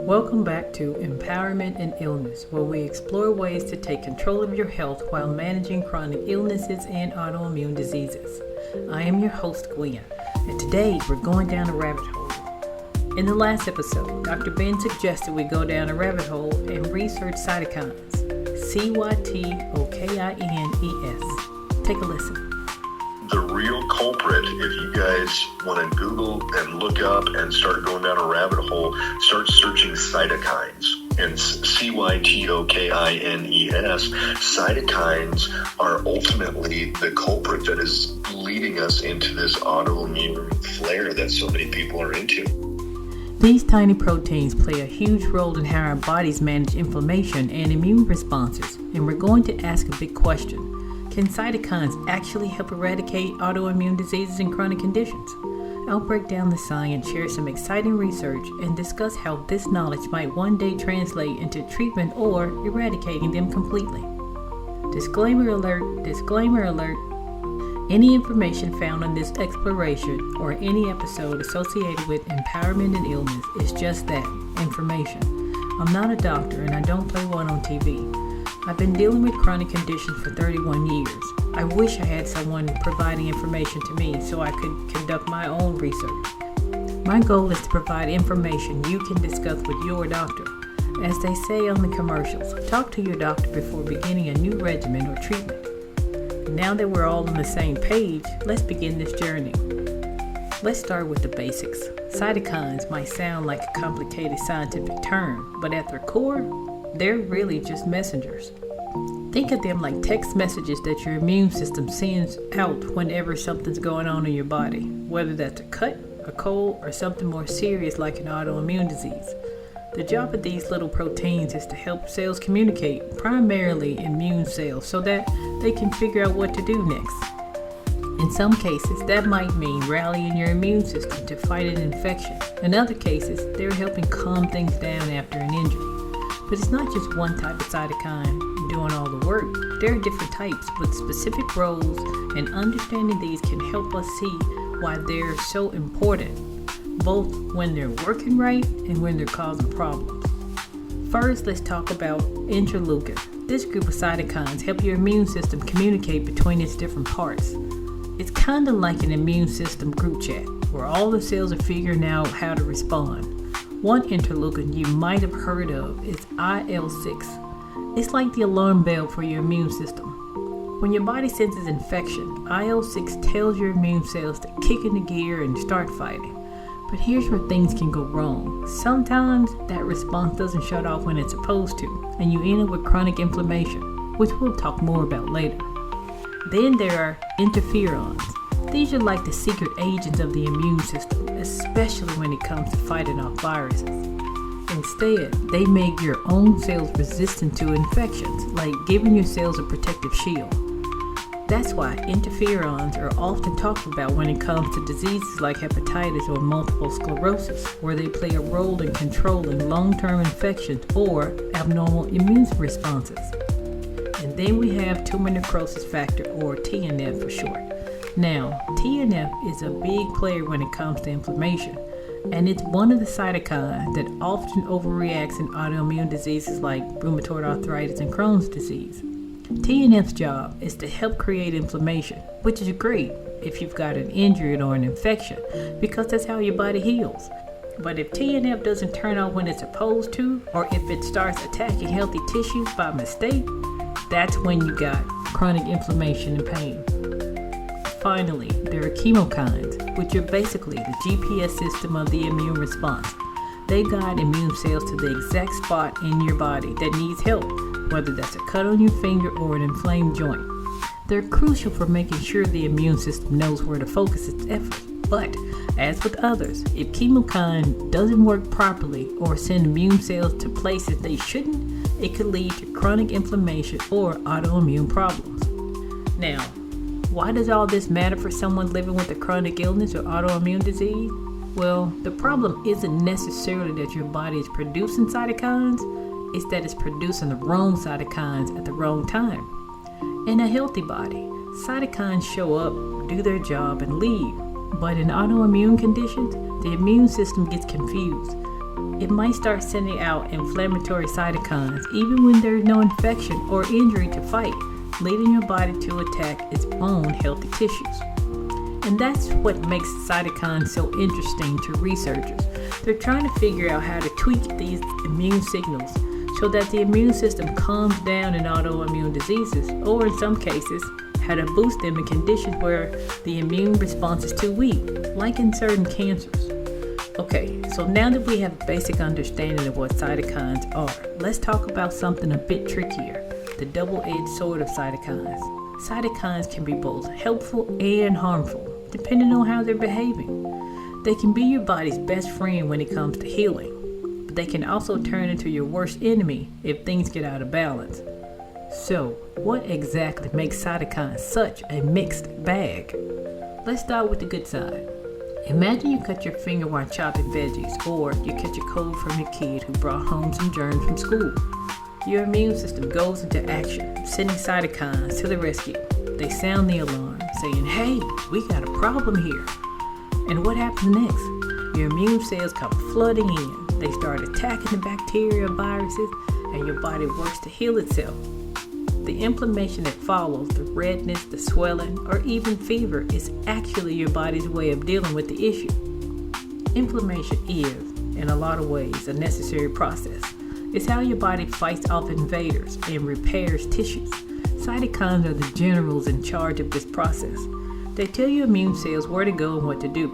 Welcome back to Empowerment and Illness, where we explore ways to take control of your health while managing chronic illnesses and autoimmune diseases. I am your host, Gwen, and today we're going down a rabbit hole. In the last episode, Dr. Ben suggested we go down a rabbit hole and research cytokines. Cytokines. Take a listen. The real culprit, if you guys want to Google and look up and start going down a rabbit hole, start searching cytokines. And Cytokines. Cytokines are ultimately the culprit that is leading us into this autoimmune flare that so many people are into. These tiny proteins play a huge role in how our bodies manage inflammation and immune responses, and we're going to ask a big question. Can cytokines actually help eradicate autoimmune diseases and chronic conditions? I'll break down the science, share some exciting research, and discuss how this knowledge might one day translate into treatment or eradicating them completely. Disclaimer alert, disclaimer alert. Any information found on this exploration or any episode associated with empowerment and illness is just that, information. I'm not a doctor and I don't play one on TV. I've been dealing with chronic conditions for 31 years. I wish I had someone providing information to me so I could conduct my own research. My goal is to provide information you can discuss with your doctor. As they say on the commercials, talk to your doctor before beginning a new regimen or treatment. Now that we're all on the same page, let's begin this journey. Let's start with the basics. Cytokines might sound like a complicated scientific term, but at their core, they're really just messengers. Think of them like text messages that your immune system sends out whenever something's going on in your body, whether that's a cut, a cold, or something more serious like an autoimmune disease. The job of these little proteins is to help cells communicate, primarily immune cells, so that they can figure out what to do next. In some cases, that might mean rallying your immune system to fight an infection. In other cases, they're helping calm things down after an injury. But it's not just one type of cytokine doing all the work. There are different types with specific roles, and understanding these can help us see why they're so important, both when they're working right and when they're causing problems. First, let's talk about interleukin. This group of cytokines help your immune system communicate between its different parts. It's kind of like an immune system group chat, where all the cells are figuring out how to respond. One interleukin you might have heard of is IL-6. It's like the alarm bell for your immune system. When your body senses infection, IL-6 tells your immune cells to kick into gear and start fighting. But here's where things can go wrong. Sometimes that response doesn't shut off when it's supposed to, and you end up with chronic inflammation, which we'll talk more about later. Then there are interferons. These are like the secret agents of the immune system, especially when it comes to fighting off viruses. Instead, they make your own cells resistant to infections, like giving your cells a protective shield. That's why interferons are often talked about when it comes to diseases like hepatitis or multiple sclerosis, where they play a role in controlling long-term infections or abnormal immune responses. And then we have tumor necrosis factor, or TNF for short. Now, TNF is a big player when it comes to inflammation, and it's one of the cytokines that often overreacts in autoimmune diseases like rheumatoid arthritis and Crohn's disease. TNF's job is to help create inflammation, which is great if you've got an injury or an infection, because that's how your body heals. But if TNF doesn't turn on when it's supposed to, or if it starts attacking healthy tissues by mistake, that's when you got chronic inflammation and pain. Finally, there are chemokines, which are basically the GPS system of the immune response. They guide immune cells to the exact spot in your body that needs help, whether that's a cut on your finger or an inflamed joint. They're crucial for making sure the immune system knows where to focus its efforts. But, as with others, if chemokine doesn't work properly or send immune cells to places they shouldn't, it could lead to chronic inflammation or autoimmune problems. Now, why does all this matter for someone living with a chronic illness or autoimmune disease? Well, the problem isn't necessarily that your body is producing cytokines, it's that it's producing the wrong cytokines at the wrong time. In a healthy body, cytokines show up, do their job, and leave. But in autoimmune conditions, the immune system gets confused. it might start sending out inflammatory cytokines even when there's no infection or injury to fight, leading your body to attack its own healthy tissues. And that's what makes cytokines so interesting to researchers. They're trying to figure out how to tweak these immune signals so that the immune system calms down in autoimmune diseases, or in some cases, how to boost them in conditions where the immune response is too weak, like in certain cancers. Okay, so now that we have a basic understanding of what cytokines are, let's talk about something a bit trickier, the double-edged sword of cytokines. Cytokines can be both helpful and harmful, depending on how they're behaving. They can be your body's best friend when it comes to healing, but they can also turn into your worst enemy if things get out of balance. So, what exactly makes cytokines such a mixed bag? Let's start with the good side. Imagine you cut your finger while chopping veggies, or you catch a cold from your kid who brought home some germs from school. Your immune system goes into action, sending cytokines to the rescue. They sound the alarm, saying, "Hey, we got a problem here." And what happens next? Your immune cells come flooding in. They start attacking the bacteria, viruses, and your body works to heal itself. The inflammation that follows, the redness, the swelling, or even fever, is actually your body's way of dealing with the issue. Inflammation is, in a lot of ways, a necessary process. It's how your body fights off invaders and repairs tissues. Cytokines are the generals in charge of this process. They tell your immune cells where to go and what to do.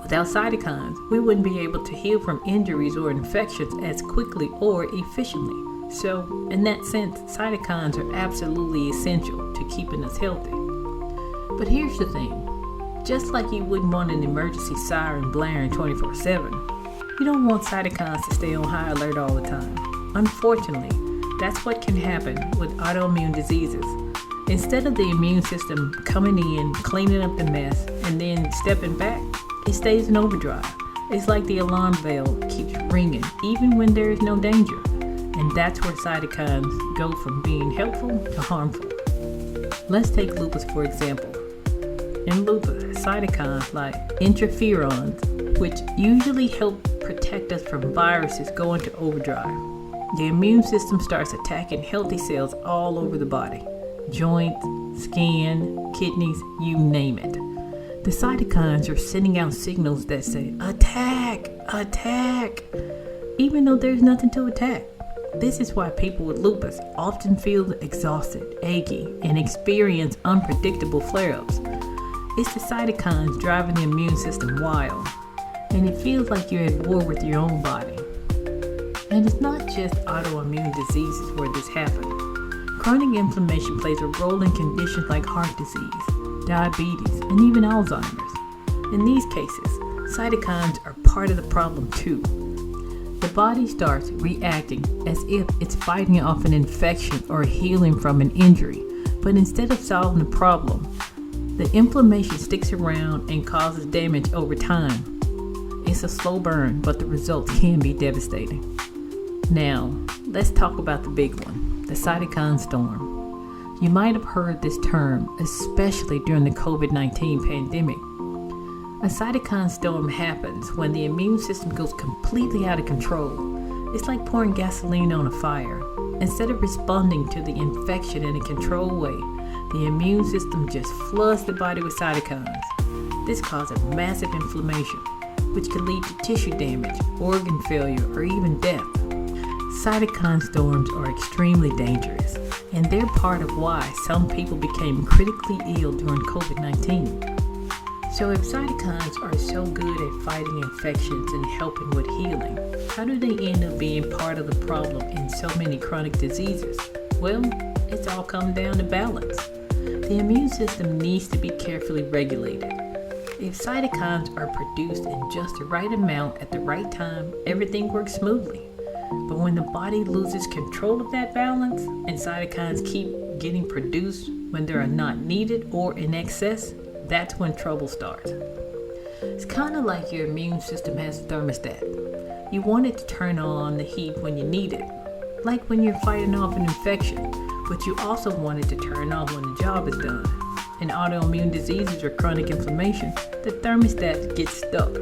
Without cytokines, we wouldn't be able to heal from injuries or infections as quickly or efficiently. So, in that sense, cytokines are absolutely essential to keeping us healthy. But here's the thing. Just like you wouldn't want an emergency siren blaring 24/7, you don't want cytokines to stay on high alert all the time. Unfortunately, that's what can happen with autoimmune diseases. Instead of the immune system coming in, cleaning up the mess, and then stepping back, it stays in overdrive. It's like the alarm bell keeps ringing even when there is no danger. And that's where cytokines go from being helpful to harmful. Let's take lupus for example. In lupus, cytokines like interferons, which usually help protect us from viruses, go into overdrive. The immune system starts attacking healthy cells all over the body. Joints, skin, kidneys, you name it. The cytokines are sending out signals that say, "Attack! Attack!" even though there's nothing to attack. This is why people with lupus often feel exhausted, achy, and experience unpredictable flare-ups. It's the cytokines driving the immune system wild, and it feels like you're at war with your own body. And it's not just autoimmune diseases where this happens. Chronic inflammation plays a role in conditions like heart disease, diabetes, and even Alzheimer's. In these cases, cytokines are part of the problem too. The body starts reacting as if it's fighting off an infection or healing from an injury, but instead of solving the problem, the inflammation sticks around and causes damage over time. It's a slow burn, but the results can be devastating. Now, let's talk about the big one, the cytokine storm. You might have heard this term, especially during the COVID-19 pandemic. A cytokine storm happens when the immune system goes completely out of control. It's like pouring gasoline on a fire. Instead of responding to the infection in a controlled way, the immune system just floods the body with cytokines. This causes massive inflammation, which can lead to tissue damage, organ failure, or even death. Cytokine storms are extremely dangerous, and they're part of why some people became critically ill during COVID-19. So if cytokines are so good at fighting infections and helping with healing, how do they end up being part of the problem in so many chronic diseases? Well, it's all come down to balance. The immune system needs to be carefully regulated. If cytokines are produced in just the right amount at the right time, everything works smoothly. But when the body loses control of that balance and cytokines keep getting produced when they are not needed or in excess, that's when trouble starts. It's kind of like your immune system has a thermostat. You want it to turn on the heat when you need it, like when you're fighting off an infection, but you also want it to turn off when the job is done. In autoimmune diseases or chronic inflammation, the thermostat gets stuck.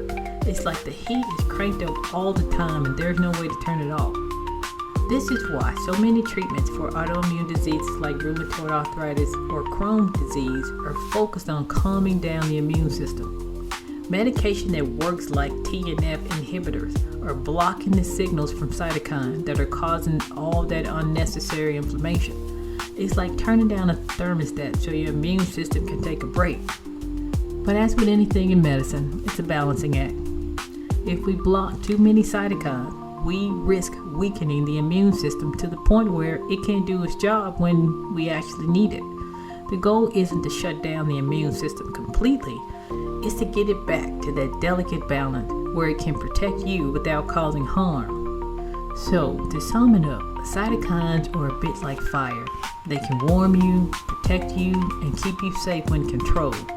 It's like the heat is cranked up all the time and there's no way to turn it off. This is why so many treatments for autoimmune diseases like rheumatoid arthritis or Crohn's disease are focused on calming down the immune system. Medication that works like TNF inhibitors are blocking the signals from cytokines that are causing all that unnecessary inflammation. It's like turning down a thermostat so your immune system can take a break. But as with anything in medicine, it's a balancing act. If we block too many cytokines, we risk weakening the immune system to the point where it can't do its job when we actually need it. The goal isn't to shut down the immune system completely, it's to get it back to that delicate balance where it can protect you without causing harm. So, to sum it up, cytokines are a bit like fire. They can warm you, protect you, and keep you safe when controlled.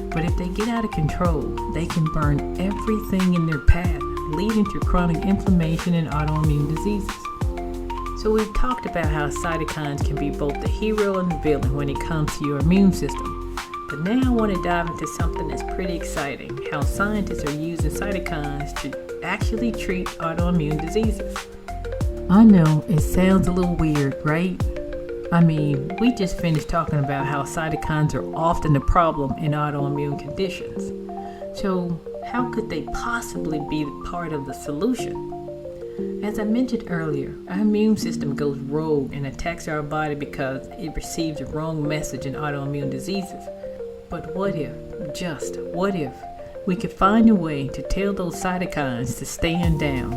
But if they get out of control, they can burn everything in their path, leading to chronic inflammation and autoimmune diseases. So we've talked about how cytokines can be both the hero and the villain when it comes to your immune system. But now I want to dive into something that's pretty exciting, how scientists are using cytokines to actually treat autoimmune diseases. I know it sounds a little weird, right? I mean, we just finished talking about how cytokines are often a problem in autoimmune conditions. So how could they possibly be part of the solution? As I mentioned earlier, our immune system goes rogue and attacks our body because it receives a wrong message in autoimmune diseases. But what if, just what if, we could find a way to tell those cytokines to stand down?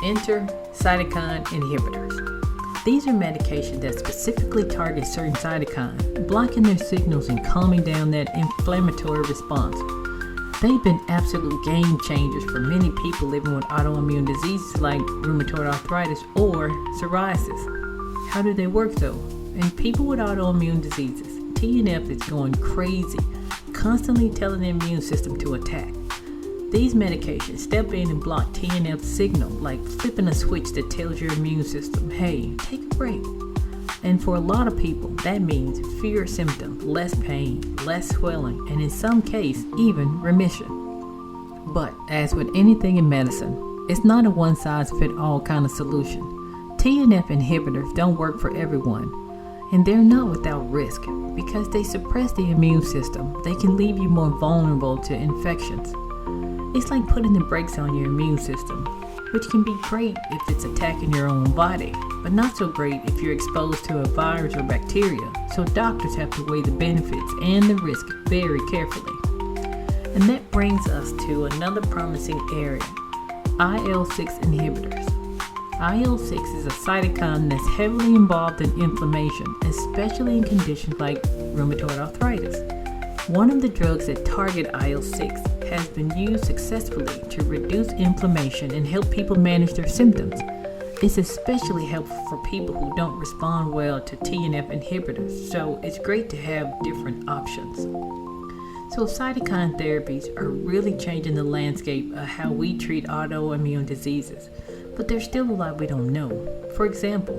Enter cytokine inhibitors. These are medications that specifically target certain cytokines, blocking their signals and calming down that inflammatory response. They've been absolute game changers for many people living with autoimmune diseases like rheumatoid arthritis or psoriasis. How do they work though? In people with autoimmune diseases, TNF is going crazy, constantly telling the immune system to attack. These medications step in and block TNF's signal, like flipping a switch that tells your immune system, hey, take a break. And for a lot of people, that means fewer symptoms, less pain, less swelling, and in some cases, even remission. But as with anything in medicine, it's not a one-size-fits-all kind of solution. TNF inhibitors don't work for everyone, and they're not without risk. Because they suppress the immune system, they can leave you more vulnerable to infections. It's like putting the brakes on your immune system, which can be great if it's attacking your own body, but not so great if you're exposed to a virus or bacteria, so doctors have to weigh the benefits and the risk very carefully. And that brings us to another promising area, IL-6 inhibitors. IL-6 is a cytokine that's heavily involved in inflammation, especially in conditions like rheumatoid arthritis. One of the drugs that target IL-6 has been used successfully to reduce inflammation and help people manage their symptoms. It's especially helpful for people who don't respond well to TNF inhibitors, so it's great to have different options. So cytokine therapies are really changing the landscape of how we treat autoimmune diseases, but there's still a lot we don't know. For example,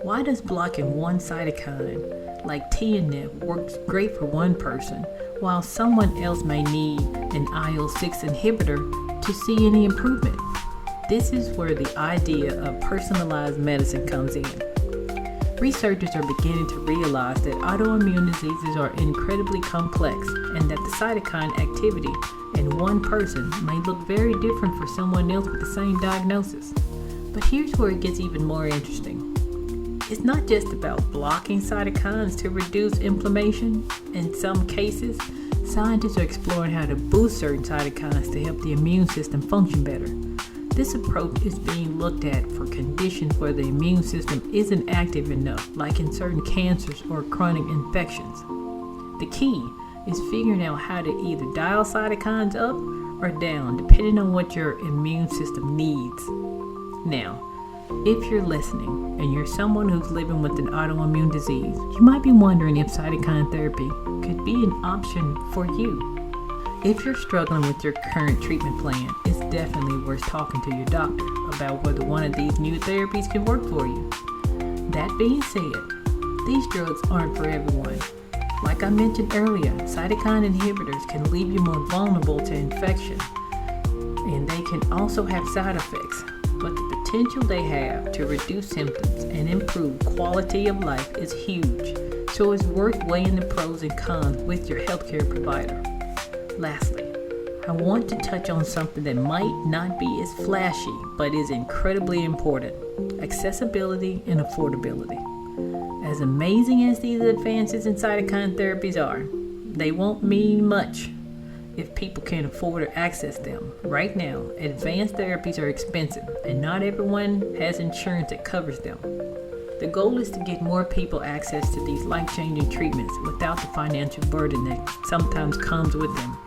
why does blocking one cytokine like TNF works great for one person, while someone else may need an IL-6 inhibitor to see any improvement? This is where the idea of personalized medicine comes in. Researchers are beginning to realize that autoimmune diseases are incredibly complex and that the cytokine activity in one person may look very different for someone else with the same diagnosis. But here's where it gets even more interesting. It's not just about blocking cytokines to reduce inflammation. In some cases, scientists are exploring how to boost certain cytokines to help the immune system function better. This approach is being looked at for conditions where the immune system isn't active enough, like in certain cancers or chronic infections. The key is figuring out how to either dial cytokines up or down, depending on what your immune system needs. Now, if you're listening and you're someone who's living with an autoimmune disease, you might be wondering if cytokine therapy could be an option for you. If you're struggling with your current treatment plan, it's definitely worth talking to your doctor about whether one of these new therapies can work for you. That being said, these drugs aren't for everyone. Like I mentioned earlier, cytokine inhibitors can leave you more vulnerable to infection. and they can also have side effects, but the potential they have to reduce symptoms and improve quality of life is huge, so it's worth weighing the pros and cons with your healthcare provider. Lastly, I want to touch on something that might not be as flashy, but is incredibly important: accessibility and affordability. As amazing as these advances in cytokine therapies are, they won't mean much if people can't afford or access them. Right now, advanced therapies are expensive, and not everyone has insurance that covers them. The goal is to get more people access to these life-changing treatments without the financial burden that sometimes comes with them.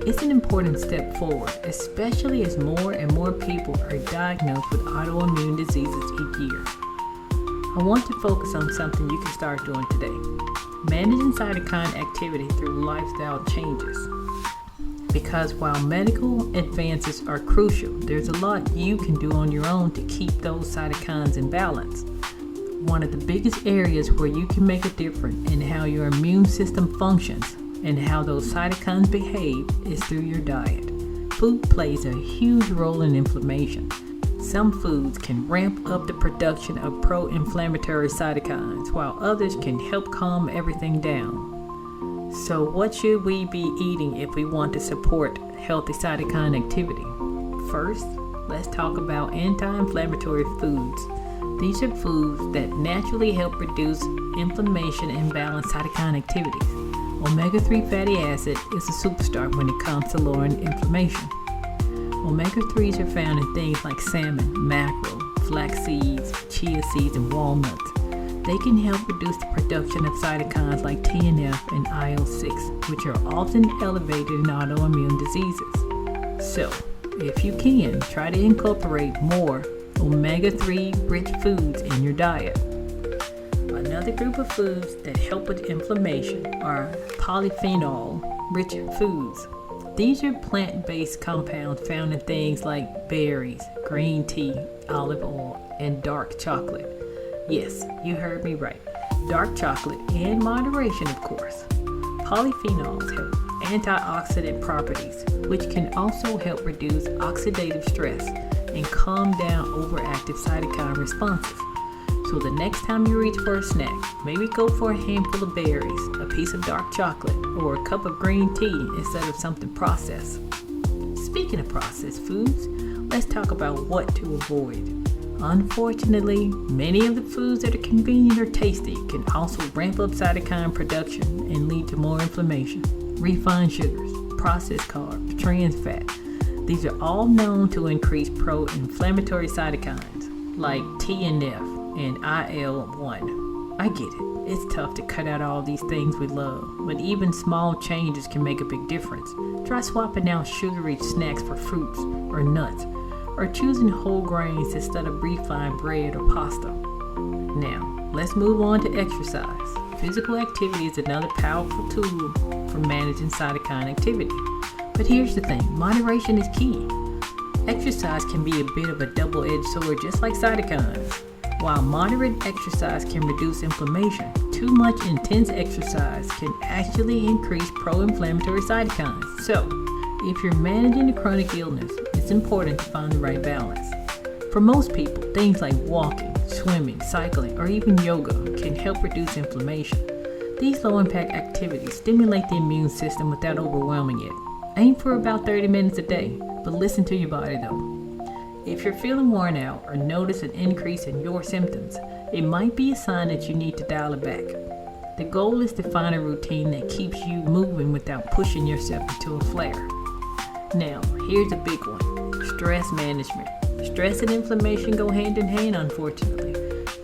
It's an important step forward, especially as more and more people are diagnosed with autoimmune diseases each year. I want to focus on something you can start doing today: managing cytokine activity through lifestyle changes. Because while medical advances are crucial, there's a lot you can do on your own to keep those cytokines in balance. One of the biggest areas where you can make a difference in how your immune system functions and how those cytokines behave is through your diet. Food plays a huge role in inflammation. Some foods can ramp up the production of pro-inflammatory cytokines, while others can help calm everything down. So what should we be eating if we want to support healthy cytokine activity? First, let's talk about anti-inflammatory foods. These are foods that naturally help reduce inflammation and balance cytokine activities. Omega-3 fatty acid is a superstar when it comes to lowering inflammation. Omega-3s are found in things like salmon, mackerel, flax seeds, chia seeds, and walnuts. They can help reduce the production of cytokines like TNF and IL-6, which are often elevated in autoimmune diseases. So, if you can, try to incorporate more omega-3 rich foods in your diet. Another group of foods that help with inflammation are polyphenol-rich foods. These are plant-based compounds found in things like berries, green tea, olive oil, and dark chocolate. Yes, you heard me right. Dark chocolate in moderation, of course. Polyphenols have antioxidant properties, which can also help reduce oxidative stress and calm down overactive cytokine responses. So the next time you reach for a snack, maybe go for a handful of berries, a piece of dark chocolate, or a cup of green tea instead of something processed. Speaking of processed foods, let's talk about what to avoid. Unfortunately, many of the foods that are convenient or tasty can also ramp up cytokine production and lead to more inflammation. Refined sugars, processed carbs, trans fat. These are all known to increase pro-inflammatory cytokines like TNF and IL-1. I get it. It's tough to cut out all these things we love, but even small changes can make a big difference. Try swapping out sugar-rich snacks for fruits or nuts, or choosing whole grains instead of refined bread or pasta. Now, let's move on to exercise. Physical activity is another powerful tool for managing cytokine activity. But here's the thing, moderation is key. Exercise can be a bit of a double-edged sword, just like cytokines. While moderate exercise can reduce inflammation, too much intense exercise can actually increase pro-inflammatory cytokines. So, if you're managing a chronic illness, it's important to find the right balance. For most people, things like walking, swimming, cycling, or even yoga can help reduce inflammation. These low-impact activities stimulate the immune system without overwhelming it. Aim for about 30 minutes a day, but listen to your body though. If you're feeling worn out or notice an increase in your symptoms, it might be a sign that you need to dial it back. The goal is to find a routine that keeps you moving without pushing yourself into a flare. Now, here's a big one: stress management. Stress and inflammation go hand in hand, unfortunately.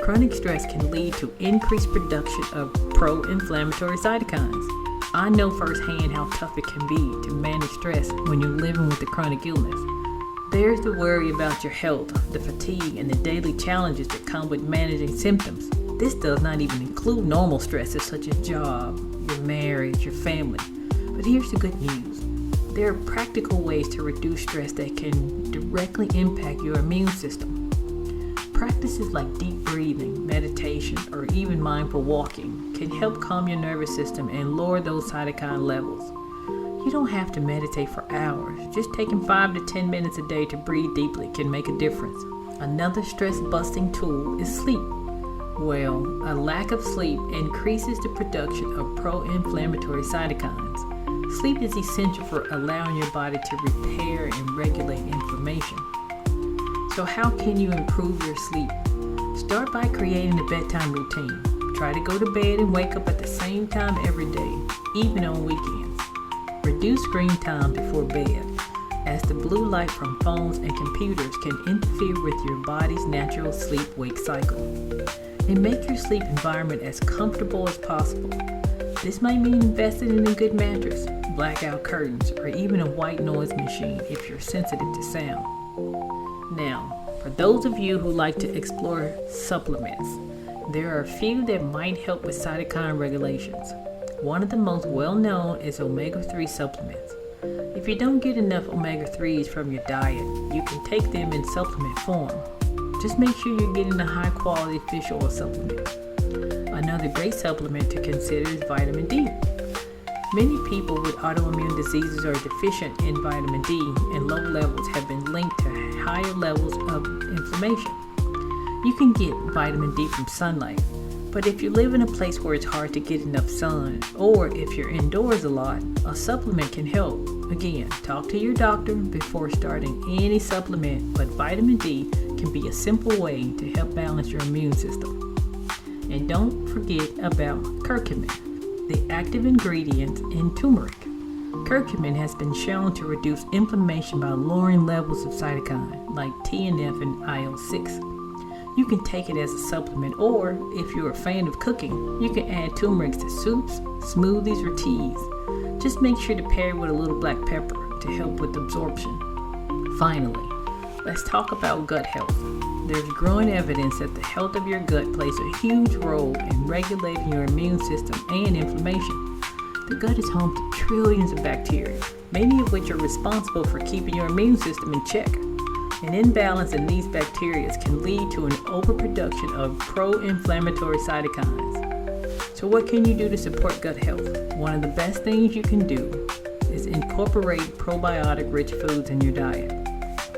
Chronic stress can lead to increased production of pro-inflammatory cytokines. I know firsthand how tough it can be to manage stress when you're living with a chronic illness. There's the worry about your health, the fatigue, and the daily challenges that come with managing symptoms. This does not even include normal stresses such as job, your marriage, your family. But here's the good news. There are practical ways to reduce stress that can directly impact your immune system. Practices like deep breathing, meditation, or even mindful walking can help calm your nervous system and lower those cytokine levels. You don't have to meditate for hours. Just taking 5 to 10 minutes a day to breathe deeply can make a difference. Another stress-busting tool is sleep. Well, a lack of sleep increases the production of pro-inflammatory cytokines. Sleep is essential for allowing your body to repair and regulate inflammation. So how can you improve your sleep? Start by creating a bedtime routine. Try to go to bed and wake up at the same time every day, even on weekends. Reduce screen time before bed, as the blue light from phones and computers can interfere with your body's natural sleep-wake cycle. And make your sleep environment as comfortable as possible. This might mean investing in a good mattress, blackout curtains, or even a white noise machine if you're sensitive to sound. Now, for those of you who like to explore supplements, there are a few that might help with cytokine regulations. One of the most well-known is omega-3 supplements. If you don't get enough omega-3s from your diet, you can take them in supplement form. Just make sure you're getting a high-quality fish oil supplement. Another great supplement to consider is vitamin D. Many people with autoimmune diseases are deficient in vitamin D, and low levels have been linked to higher levels of inflammation. You can get vitamin D from sunlight, but if you live in a place where it's hard to get enough sun, or if you're indoors a lot, a supplement can help. Again, talk to your doctor before starting any supplement, but vitamin D can be a simple way to help balance your immune system. And don't forget about curcumin, the active ingredient in turmeric. Curcumin has been shown to reduce inflammation by lowering levels of cytokine like TNF and IL-6. You can take it as a supplement, or if you're a fan of cooking, you can add turmeric to soups, smoothies, or teas. Just make sure to pair it with a little black pepper to help with absorption. Finally, let's talk about gut health. There's growing evidence that the health of your gut plays a huge role in regulating your immune system and inflammation. The gut is home to trillions of bacteria, many of which are responsible for keeping your immune system in check. An imbalance in these bacteria can lead to an overproduction of pro-inflammatory cytokines. So what can you do to support gut health? One of the best things you can do is incorporate probiotic-rich foods in your diet.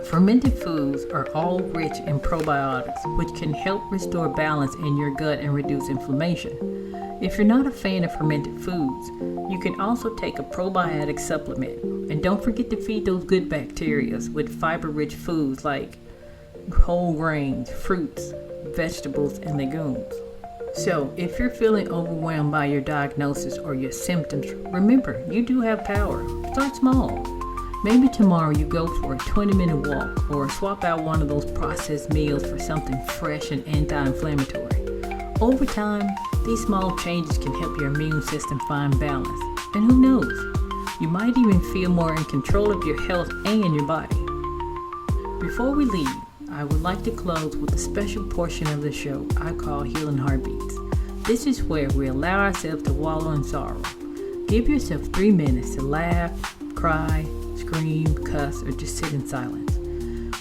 Fermented foods are all rich in probiotics, which can help restore balance in your gut and reduce inflammation. If you're not a fan of fermented foods, you can also take a probiotic supplement. And don't forget to feed those good bacteria with fiber-rich foods like whole grains, fruits, vegetables, and legumes. So, if you're feeling overwhelmed by your diagnosis or your symptoms, remember, you do have power. Start small. Maybe tomorrow you go for a 20-minute walk or swap out one of those processed meals for something fresh and anti-inflammatory. Over time, these small changes can help your immune system find balance. And who knows? You might even feel more in control of your health and your body. Before we leave, I would like to close with a special portion of the show I call Healing Heartbeats. This is where we allow ourselves to wallow in sorrow. Give yourself 3 minutes to laugh, cry, scream, cuss, or just sit in silence.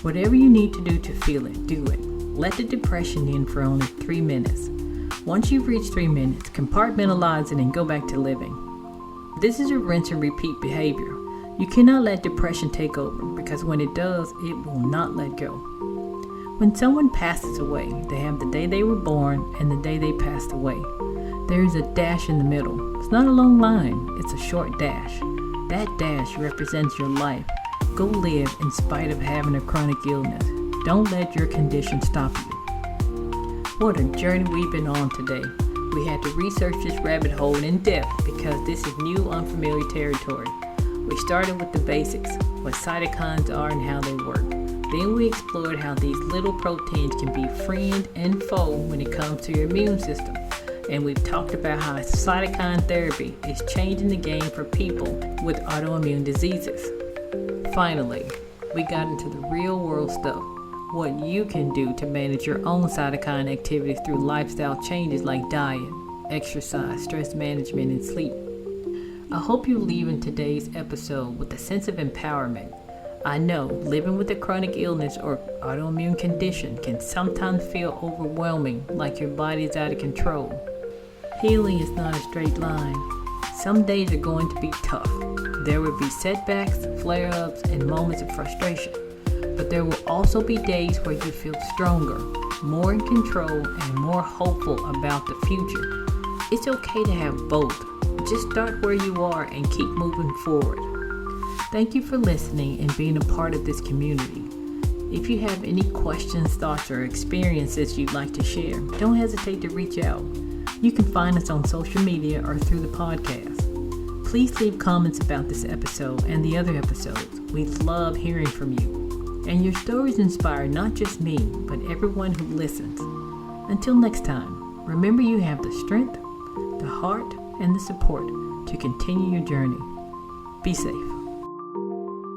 Whatever you need to do to feel it, do it. Let the depression in for only 3 minutes. Once you've reached 3 minutes, compartmentalize it and go back to living. This is a rinse and repeat behavior. You cannot let depression take over, because when it does, it will not let go. When someone passes away, they have the day they were born and the day they passed away. There is a dash in the middle. It's not a long line, it's a short dash. That dash represents your life. Go live in spite of having a chronic illness. Don't let your condition stop you. What a journey we've been on today. We had to research this rabbit hole in depth because this is new, unfamiliar territory. We started with the basics, what cytokines are and how they work. Then we explored how these little proteins can be friend and foe when it comes to your immune system. And we've talked about how cytokine therapy is changing the game for people with autoimmune diseases. Finally, we got into the real world stuff. What you can do to manage your own cytokine activities through lifestyle changes like diet, exercise, stress management, and sleep. I hope you leave in today's episode with a sense of empowerment. I know living with a chronic illness or autoimmune condition can sometimes feel overwhelming, like your body is out of control. Healing is not a straight line. Some days are going to be tough. There will be setbacks, flare-ups, and moments of frustration. But there will also be days where you feel stronger, more in control, and more hopeful about the future. It's okay to have both. Just start where you are and keep moving forward. Thank you for listening and being a part of this community. If you have any questions, thoughts, or experiences you'd like to share, don't hesitate to reach out. You can find us on social media or through the podcast. Please leave comments about this episode and the other episodes. We love hearing from you. And your stories inspire not just me, but everyone who listens. Until next time, remember you have the strength, the heart, and the support to continue your journey. Be safe.